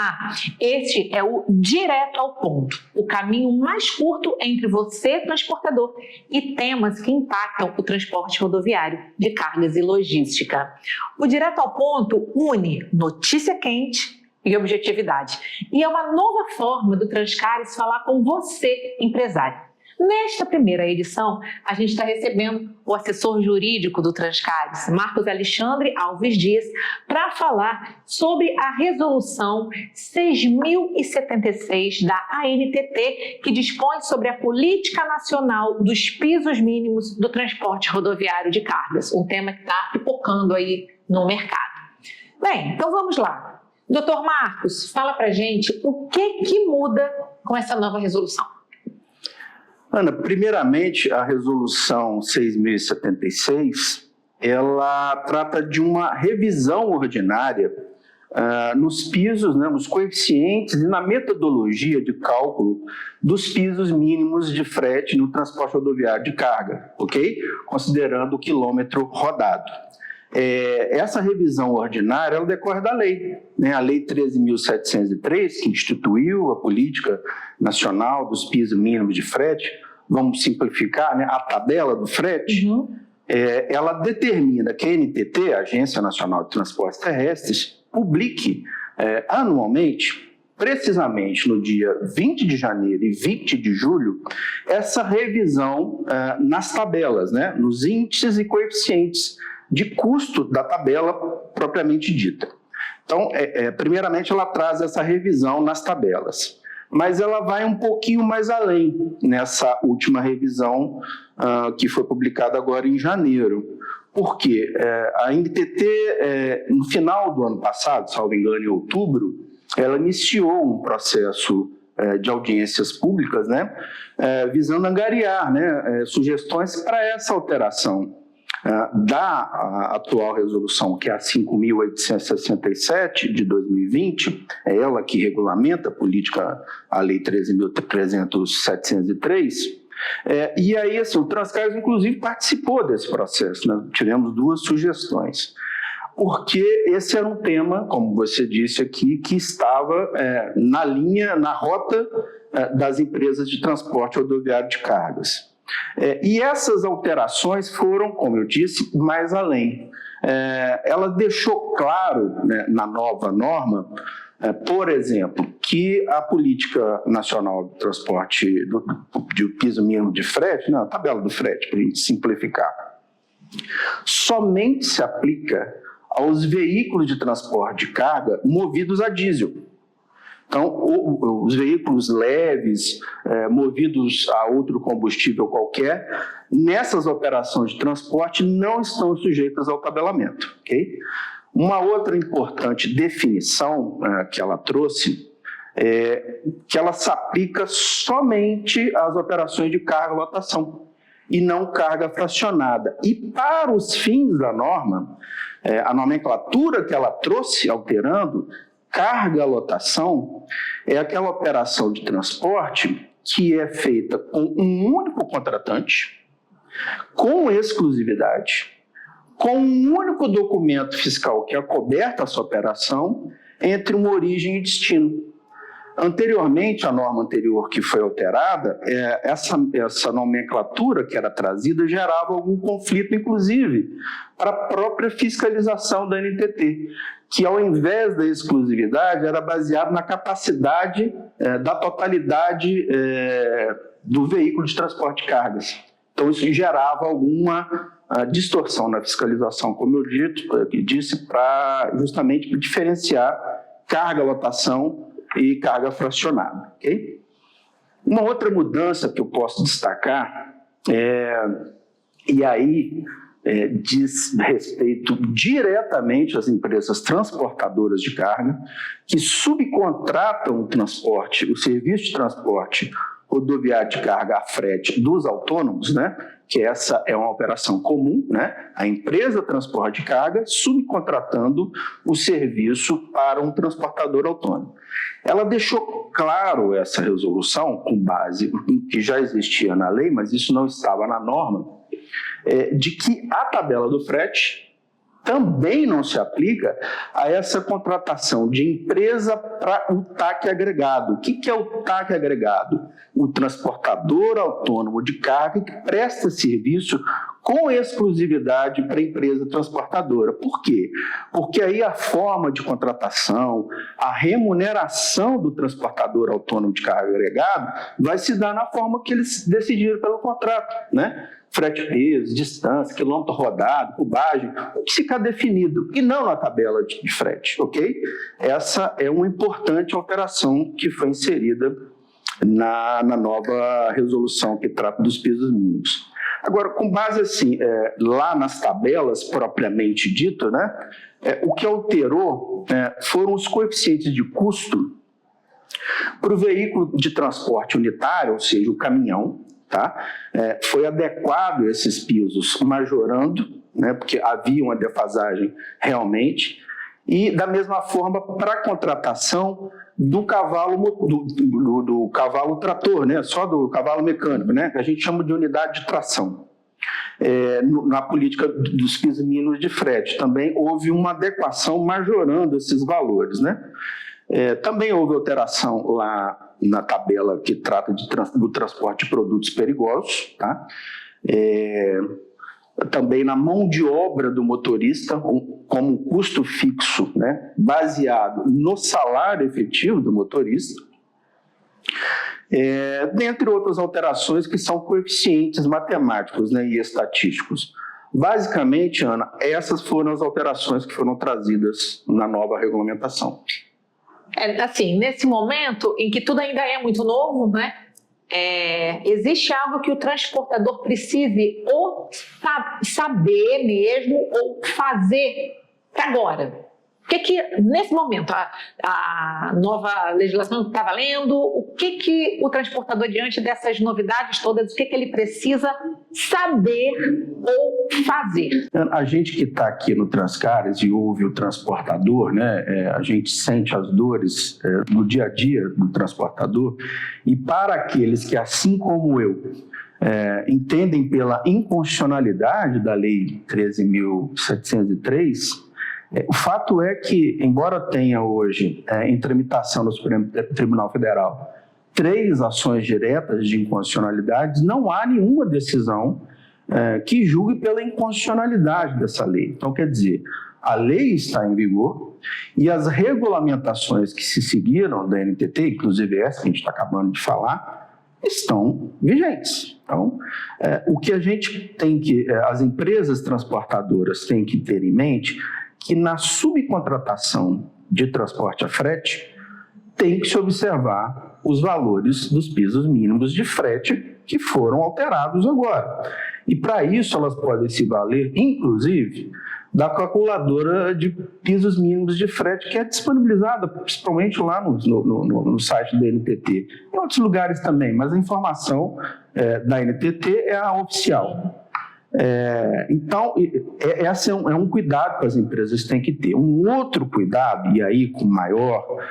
Olá, este é o Direto ao Ponto, o caminho mais curto entre você, transportador, e temas que impactam o transporte rodoviário de cargas e logística. O Direto ao Ponto une notícia quente e objetividade. E é uma nova forma do Transcares falar com você, empresário. Nesta primeira edição, a gente está recebendo o assessor jurídico do Transcares, Marcos Alexandre Alves Dias, para falar sobre a resolução 6.076 da ANTT, que dispõe sobre a política nacional dos pisos mínimos do transporte rodoviário de cargas, um tema que está pipocando aí no mercado. Bem, então vamos lá. Doutor Marcos, fala para a gente o que muda com essa nova resolução. Ana, primeiramente, a resolução 6.076, ela trata de uma revisão ordinária nos pisos, nos coeficientes e na metodologia de cálculo dos pisos mínimos de frete no transporte rodoviário de carga, ok? Considerando o quilômetro rodado. Essa revisão ordinária ela decorre da lei, a Lei 13.703, que instituiu a política nacional dos pisos mínimos de frete. Vamos simplificar, a tabela do frete. Ela determina que a ANTT, a Agência Nacional de Transportes Terrestres, publique anualmente, precisamente no dia 20 de janeiro e 20 de julho, essa revisão nas tabelas, nos índices e coeficientes de custo da tabela propriamente dita. Então, primeiramente, ela traz essa revisão nas tabelas, mas ela vai um pouquinho mais além nessa última revisão que foi publicada agora em janeiro. Por quê? A ANTT, no final do ano passado, salvo engano, em outubro, ela iniciou um processo de audiências públicas, visando angariar sugestões para essa alteração da atual resolução, que é a 5.867 de 2020, é ela que regulamenta a política, a Lei 13.703, e aí, assim, o Transcares, inclusive, participou desse processo, tivemos duas sugestões, porque esse era um tema, como você disse aqui, que estava na rota das empresas de transporte rodoviário de cargas. E essas alterações foram, como eu disse, mais além. Ela deixou claro, na nova norma, por exemplo, que a política nacional do transporte de piso mínimo de frete, a tabela do frete, para a gente simplificar, somente se aplica aos veículos de transporte de carga movidos a diesel. Então, os veículos leves, movidos a outro combustível qualquer, nessas operações de transporte não estão sujeitas ao tabelamento, ok? Uma outra importante definição que ela trouxe é que ela se aplica somente às operações de carga-lotação e não carga fracionada. E para os fins da norma, a nomenclatura que ela trouxe, alterando, carga-lotação é aquela operação de transporte que é feita com um único contratante, com exclusividade, com um único documento fiscal que acoberta essa operação entre uma origem e destino. Anteriormente, a norma anterior que foi alterada, essa nomenclatura que era trazida gerava algum conflito, inclusive, para a própria fiscalização da ANTT, que ao invés da exclusividade era baseado na capacidade da totalidade do veículo de transporte de cargas. Então, isso gerava alguma distorção na fiscalização, como eu disse, justamente para diferenciar carga-lotação e carga fracionada. Okay? Uma outra mudança que eu posso destacar, e aí diz respeito diretamente às empresas transportadoras de carga, que subcontratam o transporte, o serviço de transporte rodoviário de carga a frete dos autônomos, que essa é uma operação comum, a empresa transporte de carga subcontratando o serviço para um transportador autônomo. Ela deixou claro essa resolução, com base em que já existia na lei, mas isso não estava na norma, de que a tabela do frete também não se aplica a essa contratação de empresa para o TAC agregado. O que é o TAC agregado? O transportador autônomo de carga que presta serviço com exclusividade para a empresa transportadora. Por quê? Porque aí a forma de contratação, a remuneração do transportador autônomo de carga agregado vai se dar na forma que eles decidiram pelo contrato, né? Frete peso, distância, quilômetro rodado, cubagem, o que ficar definido, e não na tabela de frete, ok? Essa é uma importante alteração que foi inserida na nova resolução que trata dos pisos mínimos. Agora, com base assim, lá nas tabelas propriamente dito, né, o que alterou foram os coeficientes de custo para o veículo de transporte unitário, ou seja, o caminhão, tá? Foi adequado esses pisos majorando, né, porque havia uma defasagem realmente, e da mesma forma para a contratação do cavalo, do cavalo trator, né, só do cavalo mecânico, né, que a gente chama de unidade de tração. Na política dos pisos mínimos de frete também houve uma adequação majorando esses valores, né? Também houve alteração lá na tabela que trata do transporte de produtos perigosos, tá? Também na mão de obra do motorista, como um custo fixo, né, baseado no salário efetivo do motorista, dentre outras alterações que são coeficientes matemáticos, né, e estatísticos. Basicamente, Ana, essas foram as alterações que foram trazidas na nova regulamentação. Assim, nesse momento em que tudo ainda é muito novo, né? Existe algo que o transportador precise ou saber mesmo ou fazer para agora? O que nesse momento, a nova legislação está valendo, o que o transportador, diante dessas novidades todas, o que ele precisa saber ou fazer? A gente que está aqui no Transcares e ouve o transportador, né, a gente sente as dores no dia a dia do transportador, e para aqueles que, assim como eu, entendem pela inconstitucionalidade da Lei 13.703, o fato é que, embora tenha hoje em tramitação no Supremo Tribunal Federal 3 ações diretas de inconstitucionalidade, não há nenhuma decisão que julgue pela inconstitucionalidade dessa lei. Então, quer dizer, a lei está em vigor e as regulamentações que se seguiram da NTT, inclusive essa que a gente está acabando de falar, estão vigentes. Então, o que a gente tem que, as empresas transportadoras têm que ter em mente, que na subcontratação de transporte a frete tem que se observar os valores dos pisos mínimos de frete que foram alterados agora. E para isso elas podem se valer, inclusive, da calculadora de pisos mínimos de frete que é disponibilizada principalmente lá no site da NTT. Em outros lugares também, mas a informação da NTT é a oficial. Então, esse é um cuidado que as empresas têm que ter. Um outro cuidado, e aí com maior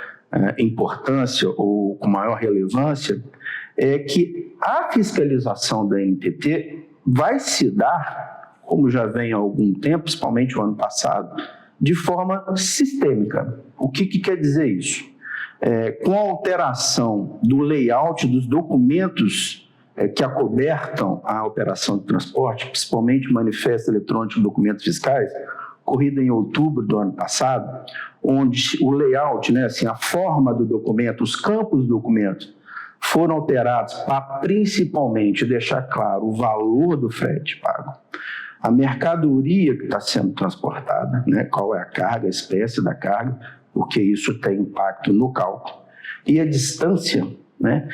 importância ou com maior relevância, é que a fiscalização da NTT vai se dar, como já vem há algum tempo, principalmente o ano passado, de forma sistêmica. O que quer dizer isso? Com a alteração do layout dos documentos que acobertam a operação de transporte, principalmente o manifesto eletrônico de documentos fiscais, ocorrido em outubro do ano passado, onde o layout, né, assim, a forma do documento, os campos do documento, foram alterados para principalmente deixar claro o valor do frete pago, a mercadoria que está sendo transportada, né, qual é a carga, a espécie da carga, porque isso tem impacto no cálculo, e a distância, né?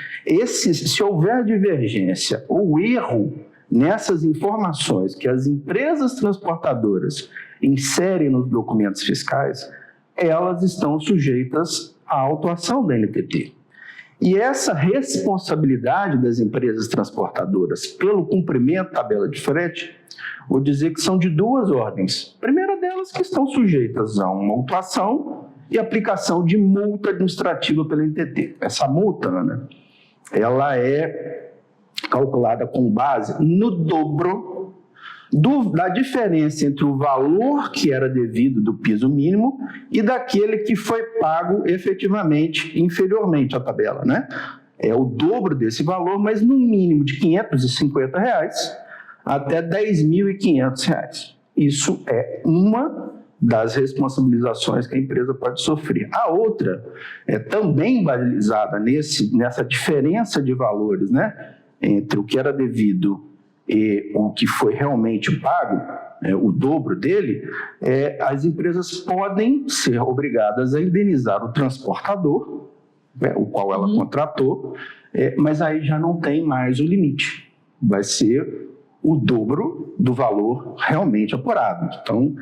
Se houver divergência ou erro nessas informações que as empresas transportadoras inserem nos documentos fiscais, elas estão sujeitas à autuação da NTT. E essa responsabilidade das empresas transportadoras pelo cumprimento da tabela de frete, vou dizer que são de 2 ordens. A primeira delas, que estão sujeitas a uma autuação e aplicação de multa administrativa pela NTT. Essa multa, Ana, ela é calculada com base no dobro da diferença entre o valor que era devido do piso mínimo e daquele que foi pago efetivamente inferiormente à tabela, né? É o dobro desse valor, mas no mínimo de R$ 550 até R$ 10.500. Isso é uma das responsabilizações que a empresa pode sofrer. A outra é também balizada nessa diferença de valores, né, entre o que era devido e o que foi realmente pago, o dobro dele, as empresas podem ser obrigadas a indenizar o transportador, o qual ela contratou, mas aí já não tem mais o limite. Vai ser o dobro do valor realmente apurado. Então,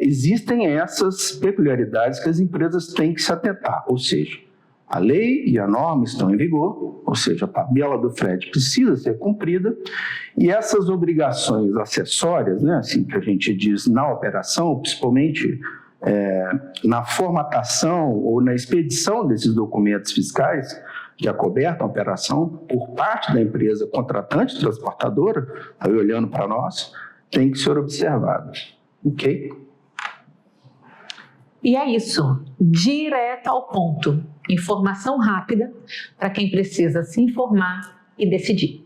existem essas peculiaridades que as empresas têm que se atentar, ou seja, a lei e a norma estão em vigor, ou seja, a tabela do frete precisa ser cumprida, e essas obrigações acessórias, né, assim que a gente diz na operação, principalmente na formatação ou na expedição desses documentos fiscais que acobertam a operação por parte da empresa contratante transportadora, aí olhando para nós, tem que ser observadas. Ok? E é isso, direto ao ponto. Informação rápida para quem precisa se informar e decidir.